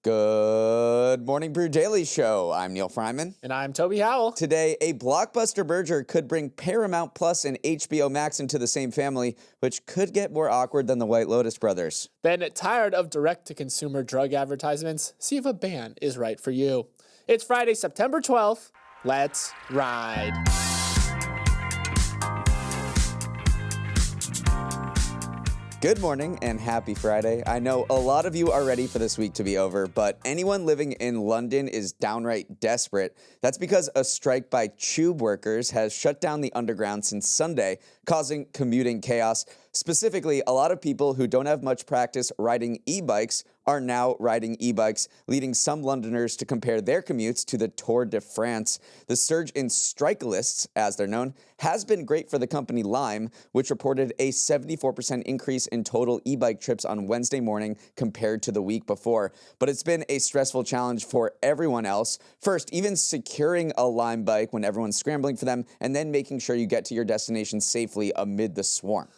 Good morning, Brew Daily show. I'm Neal Freyman. And I'm Toby Howell. Today, a blockbuster merger could bring Paramount Plus and HBO Max into the same family, which could get more awkward than the White Lotus brothers. Then, tired of direct-to-consumer drug advertisements? See if a ban is right for you. It's Friday, September 12th. Let's ride. Good morning and happy Friday. I know a lot of you are ready for this week to be over, but anyone living in London is downright desperate. That's because a strike by tube workers has shut down the underground since Sunday, causing commuting chaos. Specifically, a lot of people who don't have much practice riding e-bikes are now riding e-bikes, leading some Londoners to compare their commutes to the Tour de France. The surge in strikelists, as they're known, has been great for the company Lime, which reported a 74% increase in total e-bike trips on Wednesday morning compared to the week before. But it's been a stressful challenge for everyone else. First, even securing a Lime bike when everyone's scrambling for them, and then making sure you get to your destination safely amid the swarm.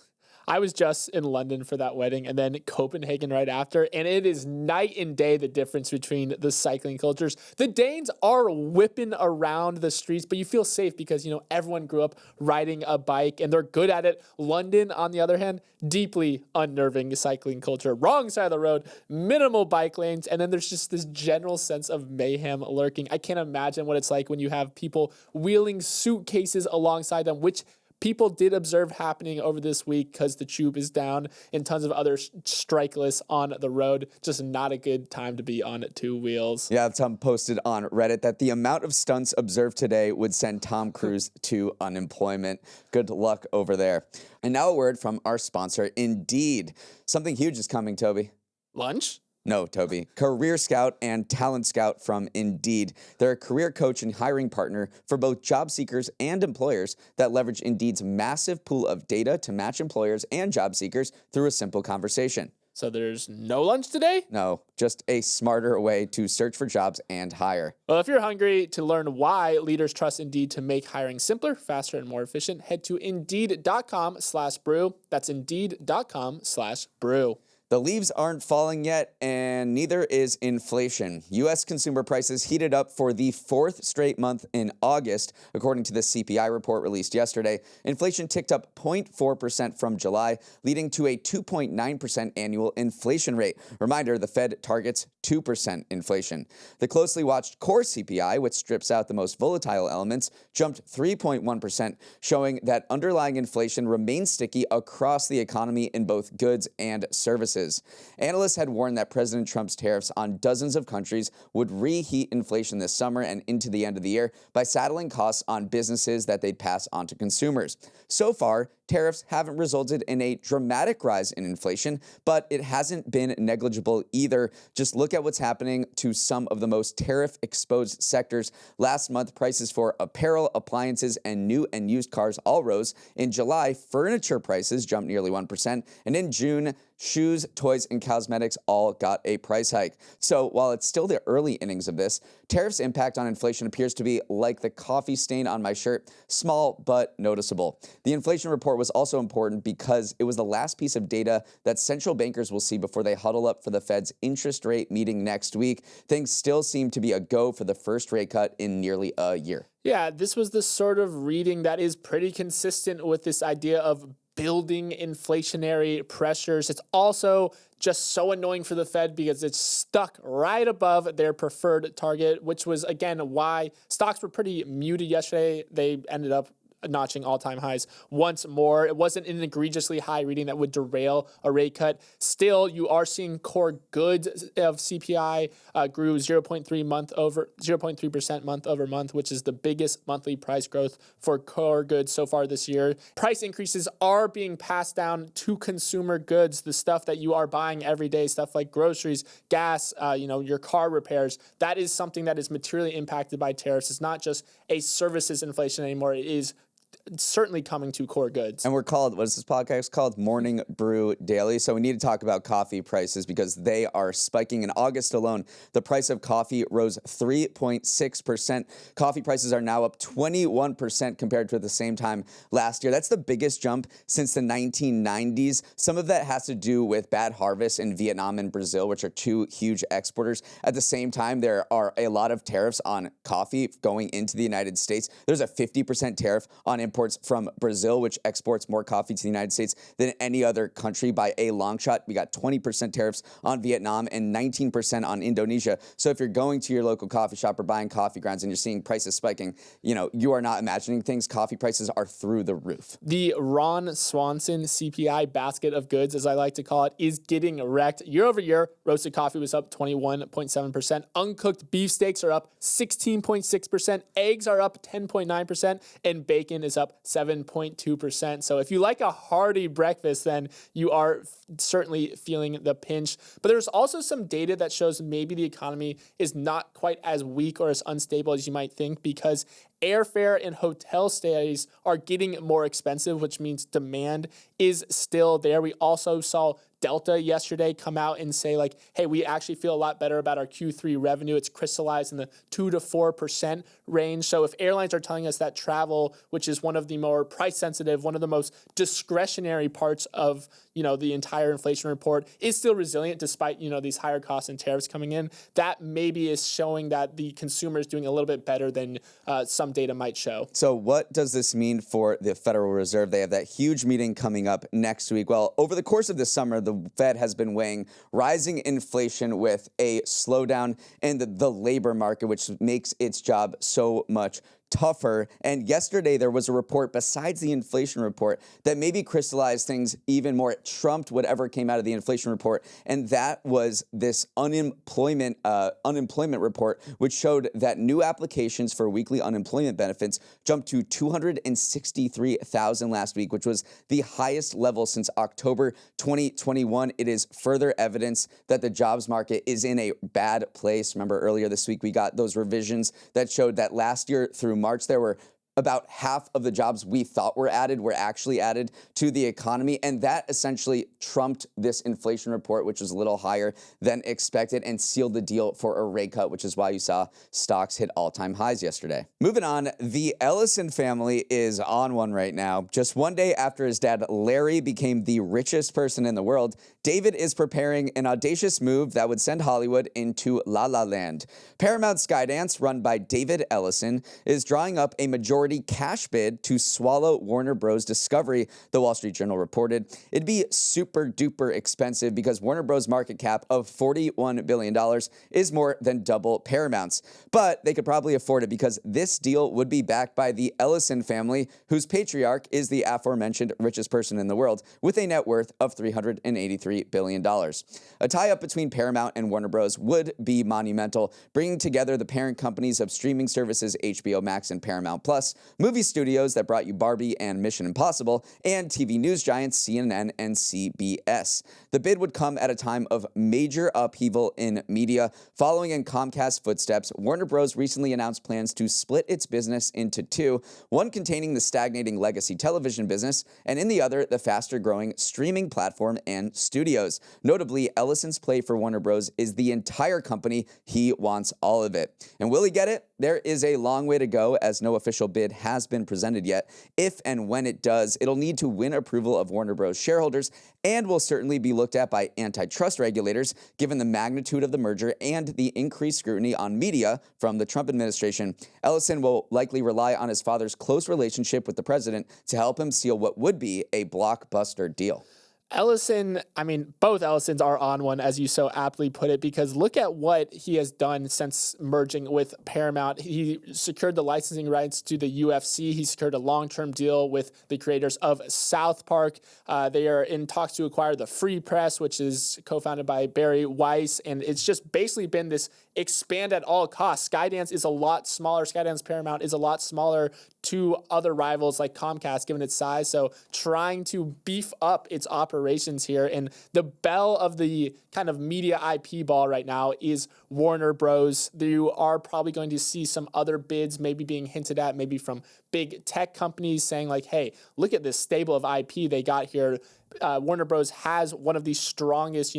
I was just in London for that wedding and then Copenhagen right after, and it is night and day the difference between the cycling cultures. The Danes are whipping around the streets, but you feel safe because, everyone grew up riding a bike and they're good at it. London, on the other hand, deeply unnerving cycling culture. Wrong side of the road, minimal bike lanes, and then there's just this general sense of mayhem lurking. I can't imagine what it's like when you have people wheeling suitcases alongside them, which people did observe happening over this week because the tube is down and tons of other strikelists on the road. Just not a good time to be on two wheels. Yeah, Tom posted on Reddit that the amount of stunts observed today would send Tom Cruise to unemployment. Good luck over there. And now a word from our sponsor, Indeed. Something huge is coming, Toby. Lunch? No, Toby. Career Scout and Talent Scout from Indeed. They're a career coach and hiring partner for both job seekers and employers that leverage Indeed's massive pool of data to match employers and job seekers through a simple conversation. So there's no lunch today? No, just a smarter way to search for jobs and hire. Well, if you're hungry to learn why leaders trust Indeed to make hiring simpler, faster, and more efficient, head to Indeed.com/brew. That's Indeed.com/brew. The leaves aren't falling yet, and neither is inflation. U.S. consumer prices heated up for the fourth straight month in August, according to the CPI report released yesterday. Inflation ticked up 0.4% from July, leading to a 2.9% annual inflation rate. Reminder, the Fed targets 2% inflation. The closely watched core CPI, which strips out the most volatile elements, jumped 3.1%, showing that underlying inflation remains sticky across the economy in both goods and services. Analysts had warned that President Trump's tariffs on dozens of countries would reheat inflation this summer and into the end of the year by saddling costs on businesses that they'd pass on to consumers. So far, tariffs haven't resulted in a dramatic rise in inflation, but it hasn't been negligible either. Just look at what's happening to some of the most tariff-exposed sectors. Last month, prices for apparel, appliances, and new and used cars all rose. In July, furniture prices jumped nearly 1%, and in June, shoes, toys, and cosmetics all got a price hike. So while it's still the early innings of this, tariffs' impact on inflation appears to be like the coffee stain on my shirt, small but noticeable. The inflation report was also important because it was the last piece of data that central bankers will see before they huddle up for the Fed's interest rate meeting next week. Things still seem to be a go for the first rate cut in nearly a year. Yeah, this was the sort of reading that is pretty consistent with this idea of building inflationary pressures. It's also just so annoying for the Fed because it's stuck right above their preferred target, which was, again, why stocks were pretty muted yesterday. They ended up notching all-time highs once more. It wasn't an egregiously high reading that would derail a rate cut. Still, you are seeing core goods of CPI grew 0.3% month over month, which is the biggest monthly price growth for core goods so far this year. Price increases are being passed down to consumer goods, the stuff that you are buying every day, stuff like groceries, gas, your car repairs. That is something that is materially impacted by tariffs. It's not just a services inflation anymore. It is certainly coming to core goods. And we're called, what is this podcast called? Morning Brew Daily. So we need to talk about coffee prices because they are spiking. In August alone, the price of coffee rose 3.6%. Coffee prices are now up 21% compared to the same time last year. That's the biggest jump since the 1990s. Some of that has to do with bad harvests in Vietnam and Brazil, which are two huge exporters. At the same time, there are a lot of tariffs on coffee going into the United States. There's a 50% tariff on imports from Brazil, which exports more coffee to the United States than any other country by a long shot. We got 20% tariffs on Vietnam and 19% on Indonesia. So if you're going to your local coffee shop or buying coffee grounds and you're seeing prices spiking, you are not imagining things. Coffee prices are through the roof. The Ron Swanson CPI basket of goods, as I like to call it, is getting wrecked. Year over year, roasted coffee was up 21.7%. Uncooked beefsteaks are up 16.6%. Eggs are up 10.9%. And bacon is up 7.2%. So if you like a hearty breakfast, then you are certainly feeling the pinch. But there's also some data that shows maybe the economy is not quite as weak or as unstable as you might think, because airfare and hotel stays are getting more expensive, which means demand is still there. We also saw Delta yesterday come out and say, like, hey, we actually feel a lot better about our Q3 revenue. It's crystallized in the 2 to 4% range. So if airlines are telling us that travel, which is one of the more price sensitive, one of the most discretionary parts of, the entire inflation report, is still resilient despite, these higher costs and tariffs coming in, that maybe is showing that the consumer is doing a little bit better than some data might show. So what does this mean for the Federal Reserve? They have that huge meeting coming up next week. Well, over the course of the summer, the Fed has been weighing rising inflation with a slowdown in the labor market, which makes its job so much tougher. And yesterday there was a report besides the inflation report that maybe crystallized things even more. It trumped whatever came out of the inflation report. And that was this unemployment report, which showed that new applications for weekly unemployment benefits jumped to 263,000 last week, which was the highest level since October 2021. It is further evidence that the jobs market is in a bad place. Remember earlier this week, we got those revisions that showed that last year through March, there were about half of the jobs we thought were actually added to the economy. And that essentially trumped this inflation report, which was a little higher than expected, and sealed the deal for a rate cut, which is why you saw stocks hit all-time highs yesterday. Moving on, the Ellison family is on one right now. Just one day after his dad, Larry, became the richest person in the world, David is preparing an audacious move that would send Hollywood into La La Land. Paramount Skydance, run by David Ellison, is drawing up a majority cash bid to swallow Warner Bros. Discovery, the Wall Street Journal reported. It'd be super duper expensive because Warner Bros. Market cap of $41 billion is more than double Paramount's. But they could probably afford it because this deal would be backed by the Ellison family, whose patriarch is the aforementioned richest person in the world, with a net worth of $383 billion. A tie-up between Paramount and Warner Bros. Would be monumental, bringing together the parent companies of streaming services HBO Max and Paramount Plus, movie studios that brought you Barbie and Mission Impossible, and TV news giants CNN and CBS. The bid would come at a time of major upheaval in media. Following in Comcast's footsteps, Warner Bros. Recently announced plans to split its business into two, one containing the stagnating legacy television business, and in the other, the faster-growing streaming platform and studios. Notably, Ellison's play for Warner Bros. Is the entire company. He wants all of it. And will he get it? There is a long way to go, as no official bid has been presented yet. If and when it does, it'll need to win approval of Warner Bros. Shareholders and will certainly be looked at by antitrust regulators, given the magnitude of the merger and the increased scrutiny on media from the Trump administration. Ellison will likely rely on his father's close relationship with the president to help him seal what would be a blockbuster deal. Ellison, both Ellisons are on one, as you so aptly put it, because look at what he has done since merging with Paramount. He secured the licensing rights to the UFC. He secured a long-term deal with the creators of South Park. They are in talks to acquire the Free Press, which is co-founded by Barry Weiss, and it's just basically been this expand at all costs. Skydance is a lot smaller. Skydance Paramount is a lot smaller to other rivals like Comcast, given its size. So trying to beef up its operations here. And the belle of the kind of media IP ball right now is Warner Bros. You are probably going to see some other bids maybe being hinted at, maybe from big tech companies saying like, hey, look at this stable of IP they got here. Warner Bros. Has one of the strongest,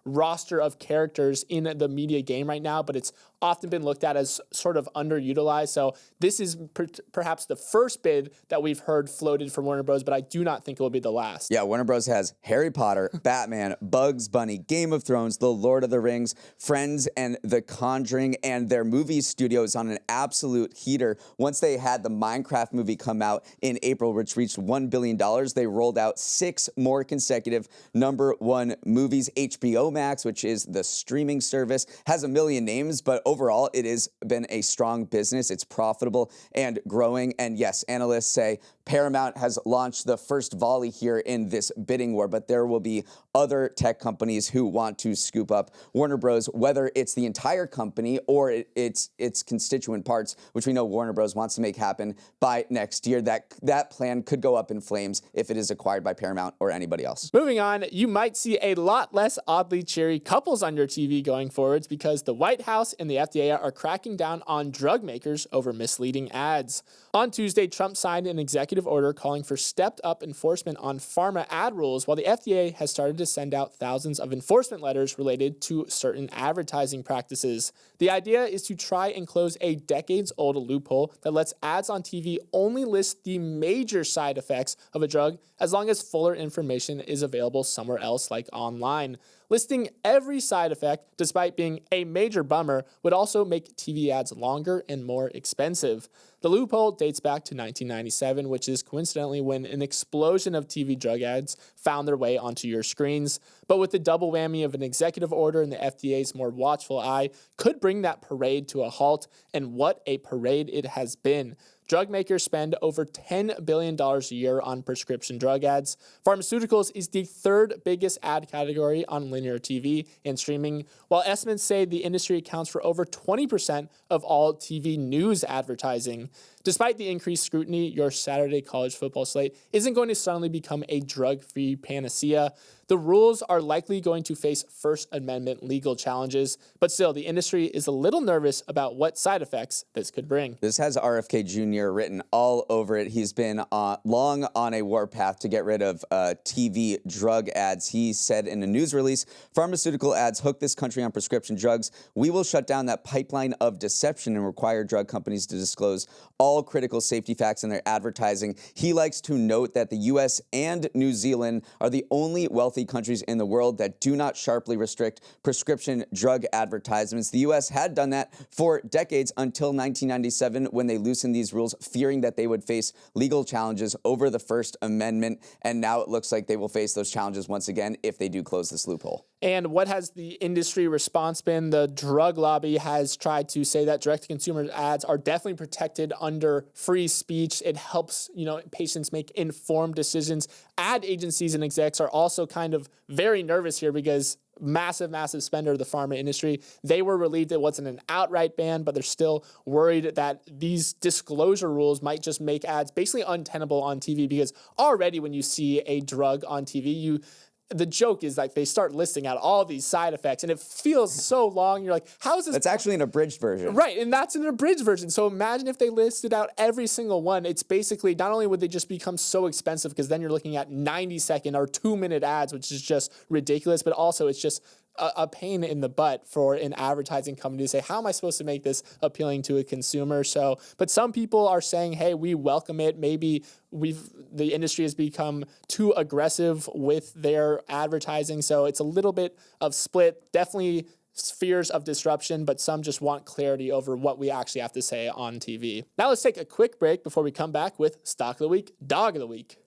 roster of characters in the media game right now, but it's often been looked at as sort of underutilized. So this is perhaps the first bid that we've heard floated from Warner Bros., but I do not think it will be the last. Yeah, Warner Bros. Has Harry Potter, Batman, Bugs Bunny, Game of Thrones, The Lord of the Rings, Friends, and The Conjuring, and their movie studio is on an absolute heater. Once they had the Minecraft movie come out in April, which reached $1 billion, they rolled out 6 more consecutive #1 movies. HBO Max, which is the streaming service, has a million names, but overall, it has been a strong business. It's profitable and growing. And yes, analysts say Paramount has launched the first volley here in this bidding war, but there will be other tech companies who want to scoop up Warner Bros., whether it's the entire company or it's constituent parts, which we know Warner Bros. Wants to make happen by next year. That plan could go up in flames if it is acquired by Paramount or anybody else. Moving on, you might see a lot less oddly cheery couples on your TV going forwards because the White House and the FDA are cracking down on drug makers over misleading ads. On Tuesday, Trump signed an executive order calling for stepped-up enforcement on pharma ad rules, while the FDA has started to send out thousands of enforcement letters related to certain advertising practices. The idea is to try and close a decades-old loophole that lets ads on TV only list the major side effects of a drug as long as fuller information is available somewhere else, like online. Listing every side effect, despite being a major bummer, would also make TV ads longer and more expensive. The loophole dates back to 1997, which is coincidentally when an explosion of TV drug ads found their way onto your screens. But with the double whammy of an executive order and the FDA's more watchful eye, could bring that parade to a halt, and what a parade it has been. Drug makers spend over $10 billion a year on prescription drug ads. Pharmaceuticals is the third biggest ad category on linear TV and streaming, while estimates say the industry accounts for over 20% of all TV news advertising. Despite the increased scrutiny, your Saturday college football slate isn't going to suddenly become a drug-free panacea. The rules are likely going to face First Amendment legal challenges, but still, the industry is a little nervous about what side effects this could bring. This has RFK Jr. written all over it. He's been long on a warpath to get rid of TV drug ads. He said in a news release, "Pharmaceutical ads hook this country on prescription drugs. We will shut down that pipeline of deception and require drug companies to disclose all critical safety facts in their advertising." He likes to note that the U.S. and New Zealand are the only wealthy countries in the world that do not sharply restrict prescription drug advertisements. The U.S. had done that for decades until 1997 when they loosened these rules, fearing that they would face legal challenges over the First Amendment. And now it looks like they will face those challenges once again if they do close this loophole. And what has the industry response been? The drug lobby has tried to say that direct-to-consumer ads are definitely protected under free speech. It helps, patients make informed decisions. Ad agencies and execs are also kind of very nervous here because massive spender of the pharma industry. They were relieved it wasn't an outright ban, but they're still worried that these disclosure rules might just make ads basically untenable on TV because already when you see a drug on TV, the joke is like they start listing out all these side effects and it feels so long. You're like, how is this? That's actually an abridged version. Right, and that's an abridged version. So imagine if they listed out every single one. It's basically, not only would they just become so expensive because then you're looking at 90-second or 2-minute ads, which is just ridiculous, but also it's just a pain in the butt for an advertising company to say, how am I supposed to make this appealing to a consumer? So, but some people are saying, hey, we welcome it. Maybe the industry has become too aggressive with their advertising. So it's a little bit of split, definitely fears of disruption, but some just want clarity over what we actually have to say on TV. Now let's take a quick break before we come back with Stock of the Week, Dog of the Week.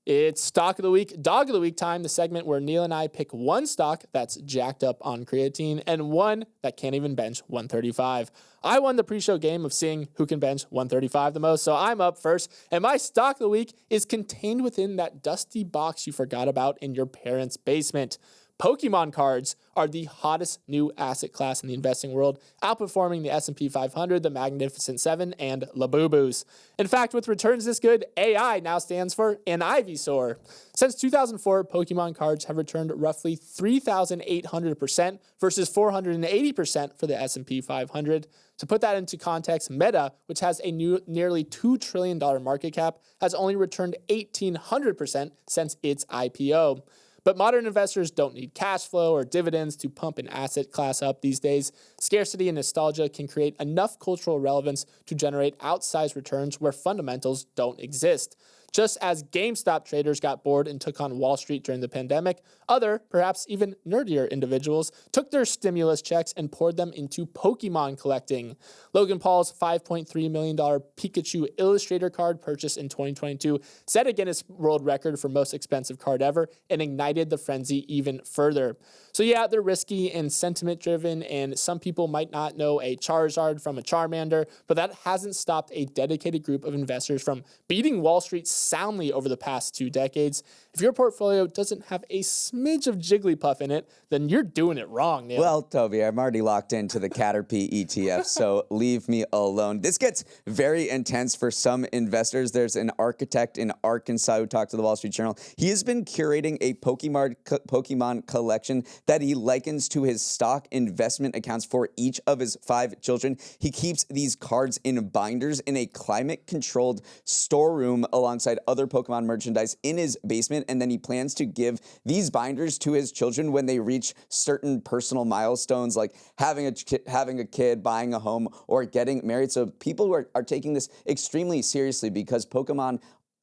It's Stock of the Week, Dog of the Week time, the segment where Neal and I pick one stock that's jacked up on creatine and one that can't even bench 135. I won the pre-show game of seeing who can bench 135 the most, so I'm up first. And my stock of the week is contained within that dusty box you forgot about in your parents' basement. Pokémon cards are the hottest new asset class in the investing world, outperforming the S&P 500, the Magnificent Seven, and Labubus. In fact, with returns this good, AI now stands for an Ivysaur. Since 2004, Pokemon cards have returned roughly 3,800% versus 480% for the S&P 500. To put that into context, Meta, which has a nearly $2 trillion market cap, has only returned 1,800% since its IPO. But modern investors don't need cash flow or dividends to pump an asset class up these days. Scarcity and nostalgia can create enough cultural relevance to generate outsized returns where fundamentals don't exist. Just as GameStop traders got bored and took on Wall Street during the pandemic, other, perhaps even nerdier individuals took their stimulus checks and poured them into Pokemon collecting. Logan Paul's $5.3 million Pikachu Illustrator card purchased in 2022 set a Guinness World Record for most expensive card ever and ignited the frenzy even further. So yeah, they're risky and sentiment-driven, and some people might not know a Charizard from a Charmander, but that hasn't stopped a dedicated group of investors from beating Wall Street soundly over the past 2 decades. If your portfolio doesn't have a smidge of Jigglypuff in it, then you're doing it wrong, Neal. Well, Toby, I'm already locked into the Caterpie ETF, so leave me alone. This gets very intense for some investors. There's an architect in Arkansas who talked to the Wall Street Journal. He has been curating a Pokemon collection that he likens to his stock investment accounts for each of his 5 children. He keeps these cards in binders in a climate-controlled storeroom alongside other Pokemon merchandise in his basement, and then he plans to give these binders to his children when they reach certain personal milestones, like having a kid, buying a home, or getting married. So people who are taking this extremely seriously because Pokemon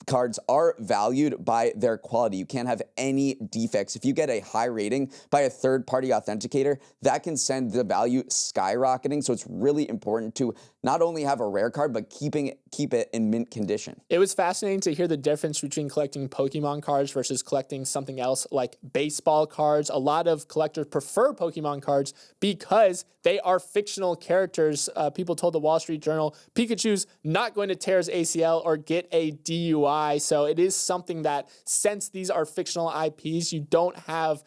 cards are valued by their quality. You can't have any defects. If you get a high rating by a third-party authenticator, that can send the value skyrocketing. So it's really important to not only have a rare card, but keep it in mint condition. It was fascinating to hear the difference between collecting Pokemon cards versus collecting something else like baseball cards. A lot of collectors prefer Pokemon cards because they are fictional characters. People told the Wall Street Journal, Pikachu's not going to tear his ACL or get a DUI. So it is something that, since these are fictional IPs, you don't have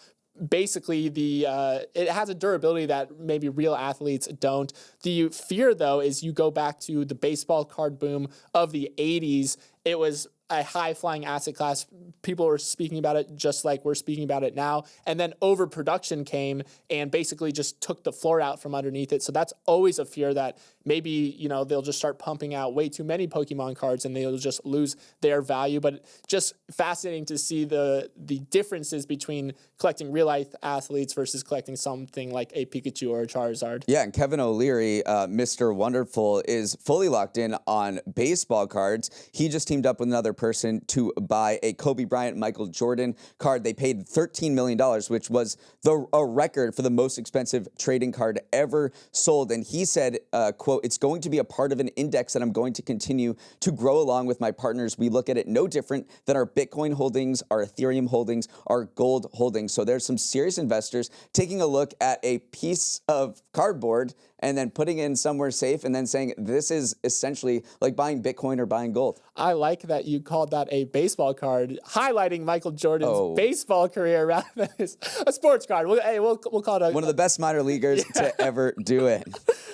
basically it has a durability that maybe real athletes don't. The fear, though, is you go back to the baseball card boom of the 80s. It was a high-flying asset class. People were speaking about it just like we're speaking about it now. And then overproduction came and basically just took the floor out from underneath it. So that's always a fear that maybe, they'll just start pumping out way too many Pokemon cards and they'll just lose their value. But just fascinating to see the differences between collecting real-life athletes versus collecting something like a Pikachu or a Charizard. Yeah, and Kevin O'Leary, Mr. Wonderful, is fully locked in on baseball cards. He just teamed up with another person to buy a Kobe Bryant, Michael Jordan card. They paid $13 million, which was a record for the most expensive trading card ever sold. And he said, quote, "It's going to be a part of an index that I'm going to continue to grow along with my partners. We look at it no different than our Bitcoin holdings, our Ethereum holdings, our gold holdings." So there's some serious investors taking a look at a piece of cardboard and then putting it in somewhere safe and then saying this is essentially like buying Bitcoin or buying gold. I like that you called that a baseball card, highlighting Michael Jordan's baseball career rather than a sports card. We'll call it one of the best minor leaguers to ever do it.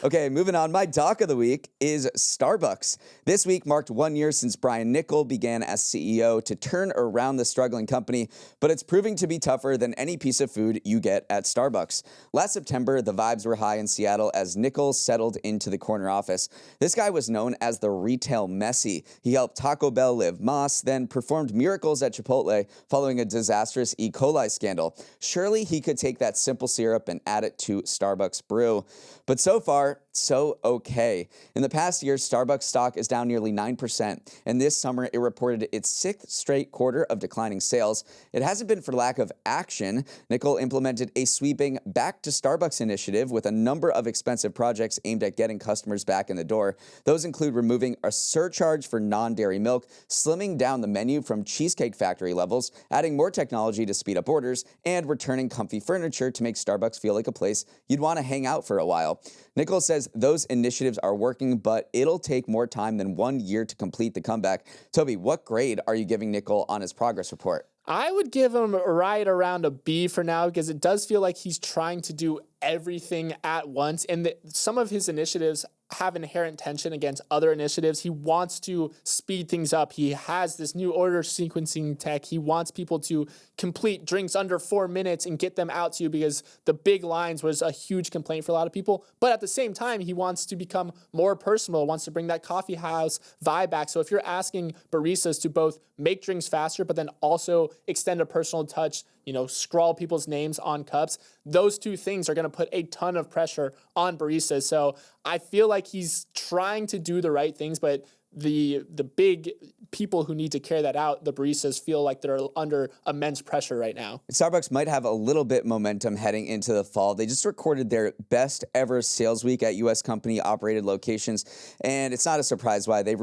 Okay, moving on. My doc of the week is Starbucks. This week marked 1 year since Brian Niccol began as CEO to turn around the struggling company, but it's proving to be tougher than any piece of food you get at Starbucks. Last September, the vibes were high in Seattle as Niccol settled into the corner office. This guy was known as the retail Messi. He helped Taco Bell live Moss, then performed miracles at Chipotle following a disastrous E. coli scandal. Surely he could take that simple syrup and add it to Starbucks brew. But so far, so okay. In the past year, Starbucks stock is down nearly 9%, and this summer it reported its 6th straight quarter of declining sales. It hasn't been for lack of action. Niccol implemented a sweeping Back to Starbucks initiative with a number of expensive projects aimed at getting customers back in the door. Those include removing a surcharge for non-dairy milk, slimming down the menu from Cheesecake Factory levels, adding more technology to speed up orders, and returning comfy furniture to make Starbucks feel like a place you'd want to hang out for a while. Niccol says those initiatives are working, but it'll take more time than 1 year to complete the comeback. Toby, what grade are you giving Niccol on his progress report? I would give him right around a B for now because it does feel like he's trying to do everything at once. And some of his initiatives have inherent tension against other initiatives. He wants to speed things up. He has this new order sequencing tech. He wants people to complete drinks under 4 minutes and get them out to you because the big lines was a huge complaint for a lot of people. But at the same time, he wants to become more personal, wants to bring that coffee house vibe back. So if you're asking baristas to both make drinks faster, but then also extend a personal touch, scrawl people's names on cups, those two things are going to put a ton of pressure on baristas. So I feel like he's trying to do the right things, but the big people who need to carry that out, the baristas, feel like they're under immense pressure right now. Starbucks might have a little bit momentum heading into the fall. They just recorded their best ever sales week at U.S. company-operated locations, and it's not a surprise why. They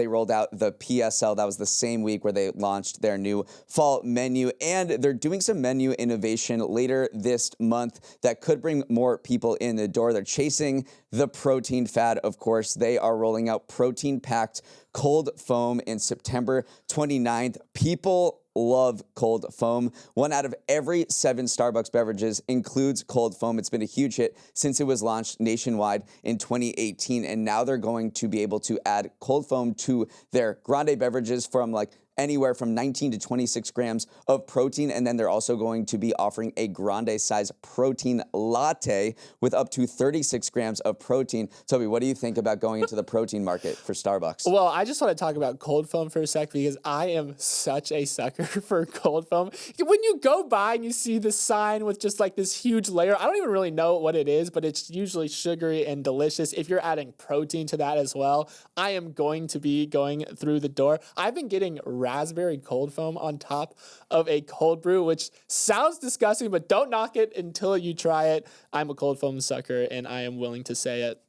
rolled out the PSL. That was the same week where they launched their new fall menu, and they're doing some menu innovation later this month that could bring more people in the door. They're chasing the protein fad, of course. They are rolling out protein-packed cold foam in September 29th. People love cold foam. 1 out of every 7 Starbucks beverages includes cold foam. It's been a huge hit since it was launched nationwide in 2018, and now they're going to be able to add cold foam to their grande beverages from anywhere from 19 to 26 grams of protein, and then they're also going to be offering a grande size protein latte with up to 36 grams of protein. Toby, what do you think about going into the protein market for Starbucks? Well, I just want to talk about cold foam for a sec because I am such a sucker for cold foam. When you go by and you see the sign with just this huge layer, I don't even really know what it is, but it's usually sugary and delicious. If you're adding protein to that as well, I am going to be going through the door. I've been getting raspberry cold foam on top of a cold brew, which sounds disgusting, but don't knock it until you try it. I'm a cold foam sucker, and I am willing to say it.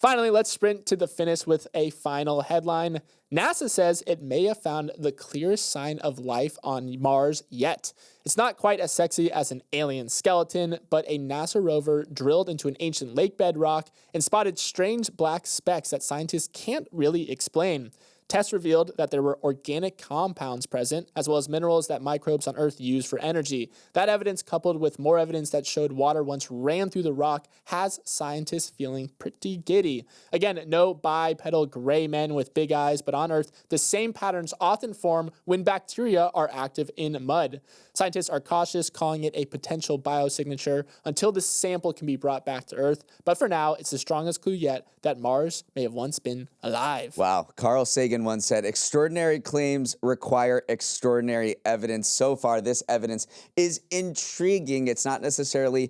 Finally, let's sprint to the finish with a final headline. NASA says it may have found the clearest sign of life on Mars yet. It's not quite as sexy as an alien skeleton, but a NASA rover drilled into an ancient lake bedrock and spotted strange black specks that scientists can't really explain. Tests revealed that there were organic compounds present, as well as minerals that microbes on Earth use for energy. That evidence, coupled with more evidence that showed water once ran through the rock, has scientists feeling pretty giddy. Again, no bipedal gray men with big eyes, but on Earth, the same patterns often form when bacteria are active in mud. Scientists are cautious, calling it a potential biosignature until the sample can be brought back to Earth. But for now, it's the strongest clue yet that Mars may have once been alive. Wow. Carl Sagan once said, extraordinary claims require extraordinary evidence. So far, this evidence is intriguing. It's not necessarily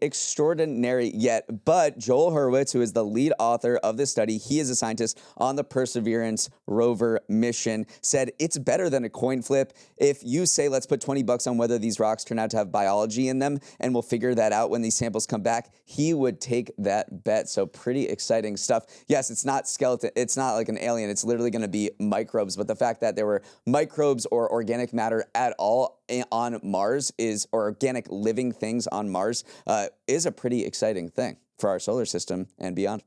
extraordinary yet, but Joel Hurwitz, who is the lead author of this study, he is a scientist on the Perseverance rover mission, said it's better than a coin flip. If you say, let's put $20 on whether these rocks turn out to have biology in them, and we'll figure that out when these samples come back, he would take that bet. So pretty exciting stuff. Yes, it's not skeleton. It's not like an alien. It's literally going to be microbes. But the fact that there were microbes or organic matter at all on Mars or organic living things on Mars is a pretty exciting thing for our solar system and beyond.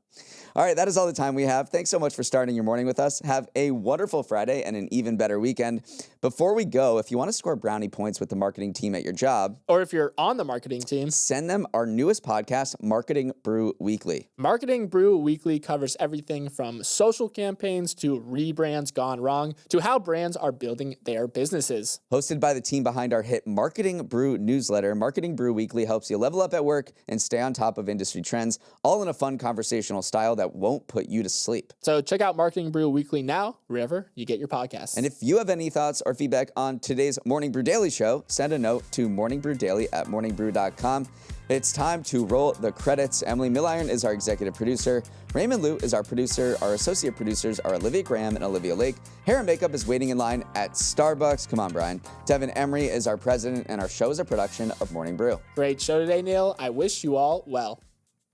All right, that is all the time we have. Thanks so much for starting your morning with us. Have a wonderful Friday and an even better weekend. Before we go, if you want to score brownie points with the marketing team at your job, or if you're on the marketing team, send them our newest podcast, Marketing Brew Weekly. Marketing Brew Weekly covers everything from social campaigns to rebrands gone wrong to how brands are building their businesses. Hosted by the team behind our hit Marketing Brew newsletter, Marketing Brew Weekly helps you level up at work and stay on top of industry trends, all in a fun conversational style that won't put you to sleep. So check out Marketing Brew Weekly now, wherever you get your podcasts. And if you have any thoughts or feedback on today's Morning Brew Daily show, send a note to morningbrewdaily@morningbrew.com. It's time to roll the credits. Emily Milliron is our executive producer. Raymond Liu is our producer. Our associate producers are Olivia Graham and Olivia Lake. Hair and makeup is waiting in line at Starbucks. Come on, Brian. Devin Emery is our president, and our show is a production of Morning Brew. Great show today, Neal. I wish you all well.